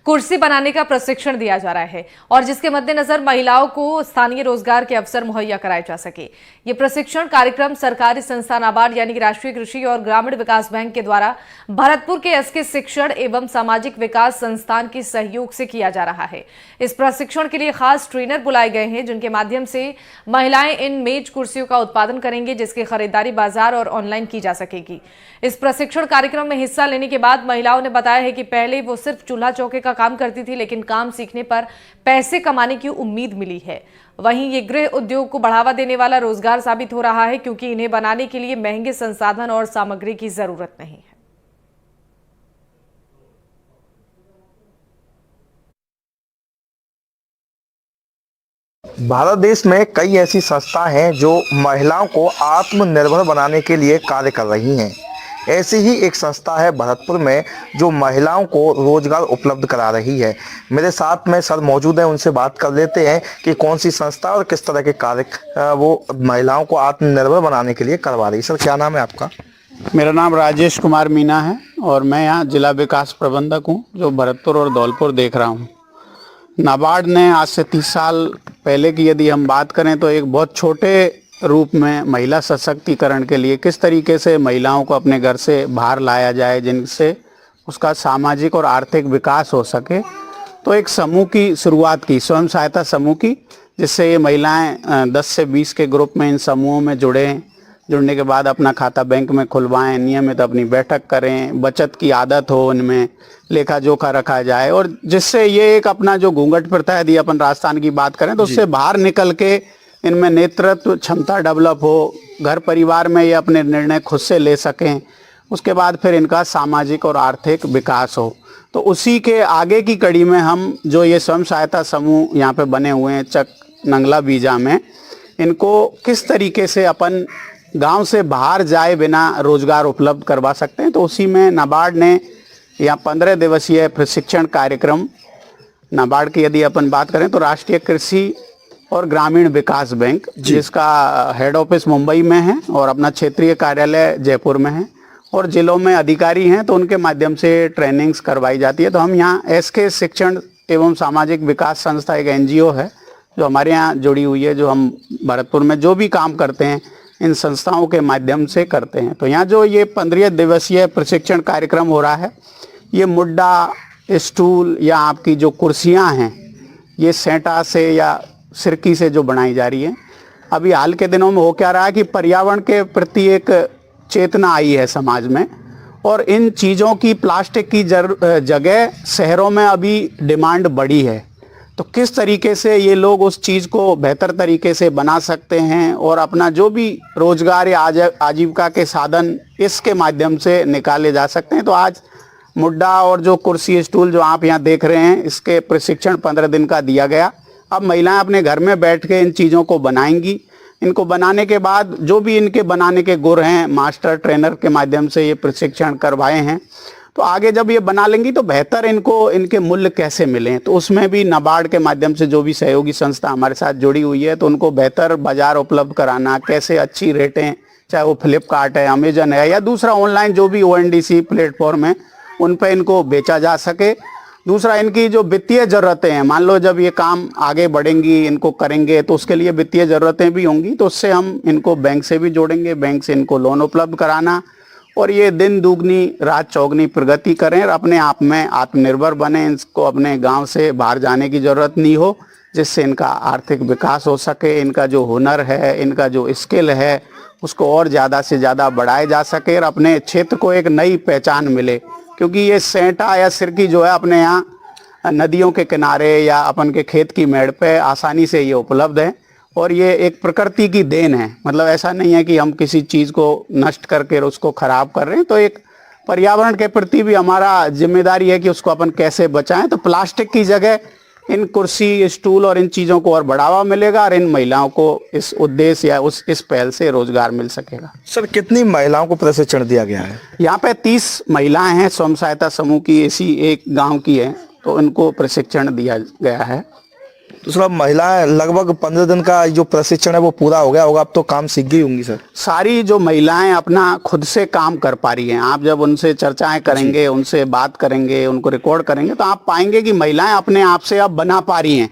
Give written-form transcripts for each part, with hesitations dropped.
कुर्सी बनाने का प्रशिक्षण दिया जा रहा है और जिसके मद्देनजर महिलाओं को स्थानीय रोजगार के अवसर मुहैया कराए जा सके। ये प्रशिक्षण कार्यक्रम सरकारी संस्था नाबार्ड यानी कि राष्ट्रीय कृषि और ग्रामीण विकास बैंक के द्वारा भरतपुर के एसके शिक्षण एवं सामाजिक विकास संस्थान के सहयोग से किया जा रहा है। इस प्रशिक्षण के लिए खास ट्रेनर बुलाए गए हैं, जिनके माध्यम से महिलाएं इन मेज कुर्सियों का उत्पादन करेंगे, जिसकी खरीदारी बाजार और ऑनलाइन की जा सकेगी। इस प्रशिक्षण कार्यक्रम में हिस्सा लेने के बाद महिलाओं ने बताया है कि पहले वो सिर्फ चूल्हा चौके का काम करती थी, लेकिन काम सीखने पर पैसे कमाने की उम्मीद मिली है। वहीं ये गृह उद्योग को बढ़ावा देने वाला रोजगार साबित हो रहा है, क्योंकि इन्हें बनाने के लिए महंगे संसाधन और सामग्री की जरूरत नहीं है। भारत देश में कई ऐसी संस्था हैं जो महिलाओं को आत्मनिर्भर बनाने के लिए कार्य कर रही हैं। ऐसी ही एक संस्था है भरतपुर में जो महिलाओं को रोजगार उपलब्ध करा रही है। मेरे साथ में सर मौजूद हैं, उनसे बात कर लेते हैं कि कौन सी संस्था और किस तरह के कार्य वो महिलाओं को आत्मनिर्भर बनाने के लिए करवा रही है। सर क्या नाम है आपका? मेरा नाम राजेश कुमार मीना है और मैं यहाँ जिला विकास प्रबंधक हूँ, जो भरतपुर और धौलपुर देख रहा हूँ। नाबार्ड ने आज से 30 साल पहले की यदि हम बात करें तो एक बहुत छोटे रूप में महिला सशक्तिकरण के लिए किस तरीके से महिलाओं को अपने घर से बाहर लाया जाए, जिनसे उसका सामाजिक और आर्थिक विकास हो सके, तो एक समूह की शुरुआत की, स्वयं सहायता समूह की, जिससे ये महिलाएं 10 से 20 के ग्रुप में इन समूहों में जुड़ने के बाद अपना खाता बैंक में खुलवाएं, नियमित अपनी बैठक करें, बचत की आदत हो, उनमें लेखा जोखा रखा जाए और जिससे ये एक अपना जो घूंघट प्रथा यदि अपन राजस्थान की बात करें तो उससे बाहर निकल के इनमें नेतृत्व क्षमता डेवलप हो, घर परिवार में ये अपने निर्णय खुद से ले सकें, उसके बाद फिर इनका सामाजिक और आर्थिक विकास हो। तो उसी के आगे की कड़ी में हम जो ये स्वयं सहायता समूह यहाँ पे बने हुए हैं चक नंगला बीजा में, इनको किस तरीके से अपन गांव से बाहर जाए बिना रोजगार उपलब्ध करवा सकते हैं, तो उसी में नाबार्ड ने यहाँ 15 दिवसीय प्रशिक्षण कार्यक्रम, नाबार्ड की यदि अपन बात करें तो राष्ट्रीय कृषि और ग्रामीण विकास बैंक, जिसका हेड ऑफिस मुंबई में है और अपना क्षेत्रीय कार्यालय जयपुर में है और जिलों में अधिकारी हैं, तो उनके माध्यम से ट्रेनिंग्स करवाई जाती है। तो हम यहाँ एसके शिक्षण एवं सामाजिक विकास संस्था एक एनजीओ है जो हमारे यहाँ जुड़ी हुई है, जो हम भरतपुर में जो भी काम करते हैं इन संस्थाओं के माध्यम से करते हैं। तो यहाँ जो ये 15 दिवसीय प्रशिक्षण कार्यक्रम हो रहा है, ये मुड्डा, स्टूल या आपकी जो कुर्सियाँ हैं, ये सेंटा से या सिरकी से जो बनाई जा रही है। अभी हाल के दिनों में हो क्या रहा है कि पर्यावरण के प्रति एक चेतना आई है समाज में और इन चीज़ों की प्लास्टिक की जगह शहरों में अभी डिमांड बढ़ी है। तो किस तरीके से ये लोग उस चीज़ को बेहतर तरीके से बना सकते हैं और अपना जो भी रोजगार या आजीविका के साधन इसके माध्यम से निकाले जा सकते हैं। तो आज मुड्डा और जो कुर्सी स्टूल जो आप यहाँ देख रहे हैं, इसके प्रशिक्षण 15 दिन का दिया गया। अब महिलाएं अपने घर में बैठ के इन चीज़ों को बनाएंगी। इनको बनाने के बाद जो भी इनके बनाने के गुर हैं, मास्टर ट्रेनर के माध्यम से ये प्रशिक्षण करवाए हैं, तो आगे जब ये बना लेंगी तो बेहतर इनको इनके मूल्य कैसे मिलें, तो उसमें भी नाबार्ड के माध्यम से जो भी सहयोगी संस्था हमारे साथ जुड़ी हुई है, तो उनको बेहतर बाजार उपलब्ध कराना, कैसे अच्छी रेटें, चाहे वो फ्लिपकार्ट है, अमेजन है या दूसरा ऑनलाइन जो भी ONDC प्लेटफॉर्म है, उन पर इनको बेचा जा सके। दूसरा, इनकी जो वित्तीय ज़रूरतें हैं, मान लो जब ये काम आगे बढ़ेंगी, इनको करेंगे, तो उसके लिए वित्तीय ज़रूरतें भी होंगी, तो उससे हम इनको बैंक से भी जोड़ेंगे, बैंक से इनको लोन उपलब्ध कराना और ये दिन दुगनी रात चौगनी प्रगति करें और अपने आप में आत्मनिर्भर बने। इनको अपने गांव से बाहर जाने की ज़रूरत नहीं हो, जिससे इनका आर्थिक विकास हो सके, इनका जो हुनर है, इनका जो स्किल है, उसको और ज़्यादा से ज़्यादा बढ़ाया जा सके और अपने क्षेत्र को एक नई पहचान मिले। क्योंकि ये सेंटा या सिरकी जो है अपने यहाँ नदियों के किनारे या अपन के खेत की मेड़ पे आसानी से ये उपलब्ध है और ये एक प्रकृति की देन है। मतलब ऐसा नहीं है कि हम किसी चीज़ को नष्ट करके उसको खराब कर रहे हैं। तो एक पर्यावरण के प्रति भी हमारा जिम्मेदारी है कि उसको अपन कैसे बचाएं। तो प्लास्टिक की जगह इन कुर्सी, स्टूल और इन चीज़ों को और बढ़ावा मिलेगा और इन महिलाओं को इस उद्देश्य या इस पहल से रोजगार मिल सकेगा। सर कितनी महिलाओं को प्रशिक्षण दिया गया है? यहाँ पे 30 महिलाएं हैं, स्वयं सहायता समूह की, इसी एक गांव की है, तो इनको प्रशिक्षण दिया गया है। तो सर अब महिलाएं लगभग 15 दिन का जो प्रशिक्षण है वो पूरा हो गया होगा, अब तो काम सीख गई होंगी सर। सारी जो महिलाएं अपना खुद से काम कर पा रही हैं, आप जब उनसे चर्चाएं करेंगे, उनसे बात करेंगे, उनको रिकॉर्ड करेंगे, तो आप पाएंगे कि महिलाएं अपने आप से अब बना पा रही हैं।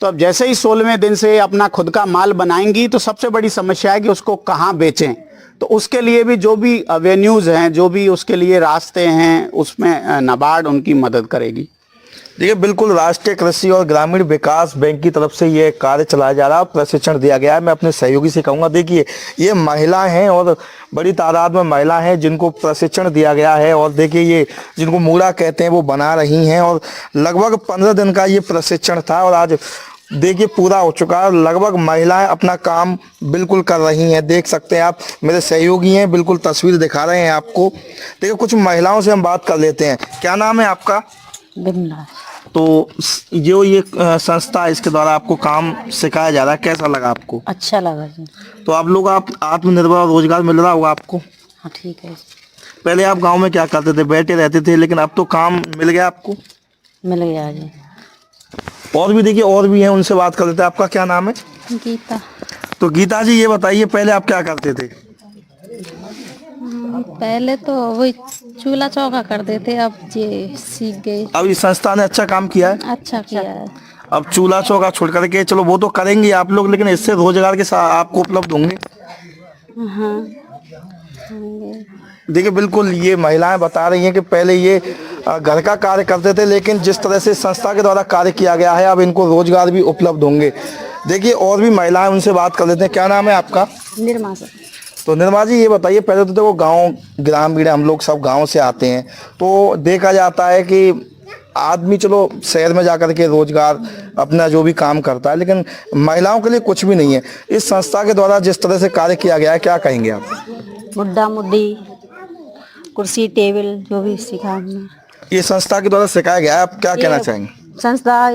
तो अब जैसे ही 16वें दिन से अपना खुद का माल बनाएंगी, तो सबसे बड़ी समस्या है कि उसको कहाँ बेचें। तो उसके लिए भी जो भी वेन्यूज हैं, जो भी उसके लिए रास्ते हैं, उसमें नाबार्ड उनकी मदद करेगी। देखिए बिल्कुल राष्ट्रीय कृषि और ग्रामीण विकास बैंक की तरफ से ये कार्य चलाया जा रहा है, प्रशिक्षण दिया गया है। मैं अपने सहयोगी से कहूँगा, देखिए ये महिलाएं हैं और बड़ी तादाद में महिला हैं जिनको प्रशिक्षण दिया गया है, और देखिए ये जिनको मूड़ा कहते हैं वो बना रही हैं, और लगभग 15 दिन का ये प्रशिक्षण था और आज देखिए पूरा हो चुका है। लगभग महिलाएं अपना काम बिल्कुल कर रही हैं, देख सकते हैं आप, मेरे सहयोगी हैं, बिल्कुल तस्वीर दिखा रहे हैं आपको। देखिए कुछ महिलाओं से हम बात कर लेते हैं। क्या नाम है आपका? बिमला। तो जो ये संस्था है, इसके द्वारा आपको काम सिखाया जा रहा है, कैसा लगा आपको? अच्छा लगा जी। तो आप लोग आप आत्मनिर्भर और रोजगार मिल रहा होगा आपको? हाँ ठीक है जी। पहले आप गांव में क्या करते थे? बैठे रहते थे, लेकिन अब तो काम मिल गया आपको? मिल गया जी। और भी देखिए और भी हैं, उनसे बात कर लेते हैं। आपका क्या नाम है? गीता। तो गीता जी ये बताइए, पहले आप क्या करते थे? पहले तो वही चूल्हा चौका करते थे, अब ये सीख गए। अब इस संस्था ने अच्छा काम किया है। अच्छा किया है। अब चूल्हा चौका छोड़ करके, चलो वो तो करेंगे आप लोग, लेकिन इससे रोजगार के साथ आपको उपलब्ध होंगे। हाँ होंगे। देखिए बिल्कुल ये महिलाएं बता रही हैं कि पहले ये घर का कार्य करते थे, लेकिन जिस तरह से संस्था के द्वारा कार्य किया गया है, अब इनको रोजगार भी उपलब्ध होंगे। देखिए और भी महिलाएं, उनसे बात कर लेते हैं। क्या नाम है आपका? निर्मा से। तो निर्मा जी ये बताइए, पहले तो देखो गांव ग्रामीण हम लोग सब गांव से आते हैं, तो देखा जाता है कि आदमी चलो शहर में जाकर के रोजगार अपना जो भी काम करता है, लेकिन महिलाओं के लिए कुछ भी नहीं है। इस संस्था के द्वारा जिस तरह से कार्य किया गया है, क्या कहेंगे आप? मुड्डा मुड्डी, कुर्सी टेबल जो भी सीखा हमने, ये संस्था के द्वारा सिखाया गया है, आप क्या कहना चाहेंगे? संस्था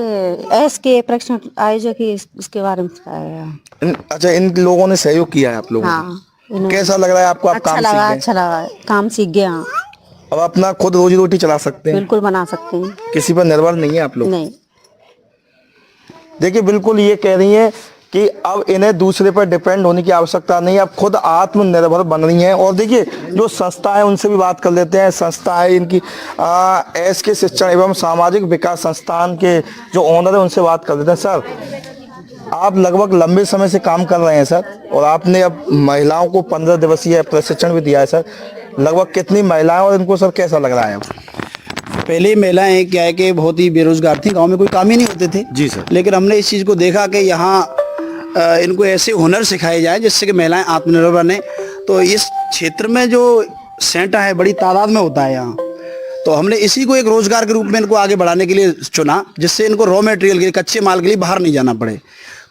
एस के प्रशिक्षण आयोजक ही इसके बारे में सिखाया गया। अच्छा, इन लोगों ने सहयोग किया है आप लोगों हाँ, को? कैसा लग रहा है आपको? आप अच्छा काम लगा, सीख गए? अच्छा लगा, काम सीख गया। हाँ। अब अपना खुद रोजी रोटी चला सकते हैं, बिल्कुल बना सकते हैं, किसी पर निर्भर नहीं है आप लोग। नहीं। देखिए बिल्कुल ये कह रही हैं कि अब इन्हें दूसरे पर डिपेंड होने की आवश्यकता नहीं है, अब खुद आत्मनिर्भर बन रही हैं। और देखिए जो संस्था है उनसे भी बात कर लेते हैं। संस्था है इनकी एस के शिक्षण एवं सामाजिक विकास संस्थान के जो ओनर है, उनसे बात कर लेते हैं। सर आप लगभग लंबे समय से काम कर रहे हैं सर, और आपने अब महिलाओं को 15 दिवसीय प्रशिक्षण भी दिया है सर। लगभग कितनी महिलाएं, और इनको सर कैसा लग रहा है अब? पहले महिलाएं क्या है कि बहुत ही बेरोजगार थी, गांव में कोई काम ही नहीं होते थे जी सर। लेकिन हमने इस चीज़ को देखा कि यहाँ इनको ऐसे हुनर सिखाए जाए जिससे कि महिलाएं आत्मनिर्भर बने। तो इस क्षेत्र में जो सेंटा है बड़ी तादाद में होता है यहाँ, तो हमने इसी को एक रोजगार के रूप में इनको आगे बढ़ाने के लिए चुना, जिससे इनको रॉ मटेरियल के लिए, कच्चे माल के लिए बाहर नहीं जाना पड़े।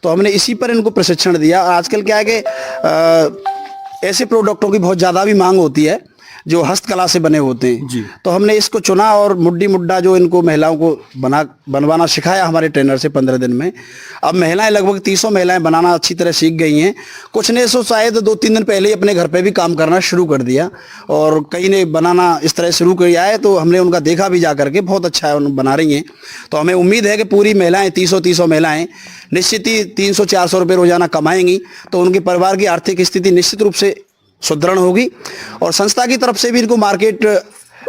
तो हमने इसी पर इनको प्रशिक्षण दिया। आजकल क्या है कि ऐसे प्रोडक्टों की बहुत ज़्यादा भी मांग होती है जो हस्तकला से बने होते हैं जी। तो हमने इसको चुना और मुड्डी मुड्डा जो इनको महिलाओं को बनवाना सिखाया हमारे ट्रेनर से 15 दिन में। अब महिलाएं लगभग 300 महिलाएं बनाना अच्छी तरह सीख गई हैं। कुछ ने सो शायद 2-3 दिन पहले ही अपने घर पे भी काम करना शुरू कर दिया, और कई ने बनाना इस तरह शुरू किया है। तो हमने उनका देखा भी जा करके, बहुत अच्छा है, उन बना रही हैं। तो हमें उम्मीद है कि पूरी महिलाएं 300 महिलाएं निश्चित ही 300-400 रुपये रोजाना कमाएंगी, तो उनके परिवार की आर्थिक स्थिति निश्चित रूप से सुदृढ़ होगी। और संस्था की तरफ से भी इनको मार्केट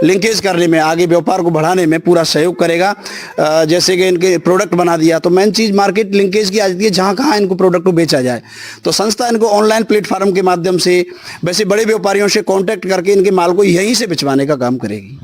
लिंकेज करने में, आगे व्यापार को बढ़ाने में पूरा सहयोग करेगा। जैसे कि इनके प्रोडक्ट बना दिया, तो मेन चीज़ मार्केट लिंकेज की आ जाती है, जहाँ कहाँ इनको प्रोडक्ट को बेचा जाए। तो संस्था इनको ऑनलाइन प्लेटफार्म के माध्यम से, वैसे बड़े व्यापारियों से कांटेक्ट करके इनके माल को यहीं से भिजवाने का काम करेगी।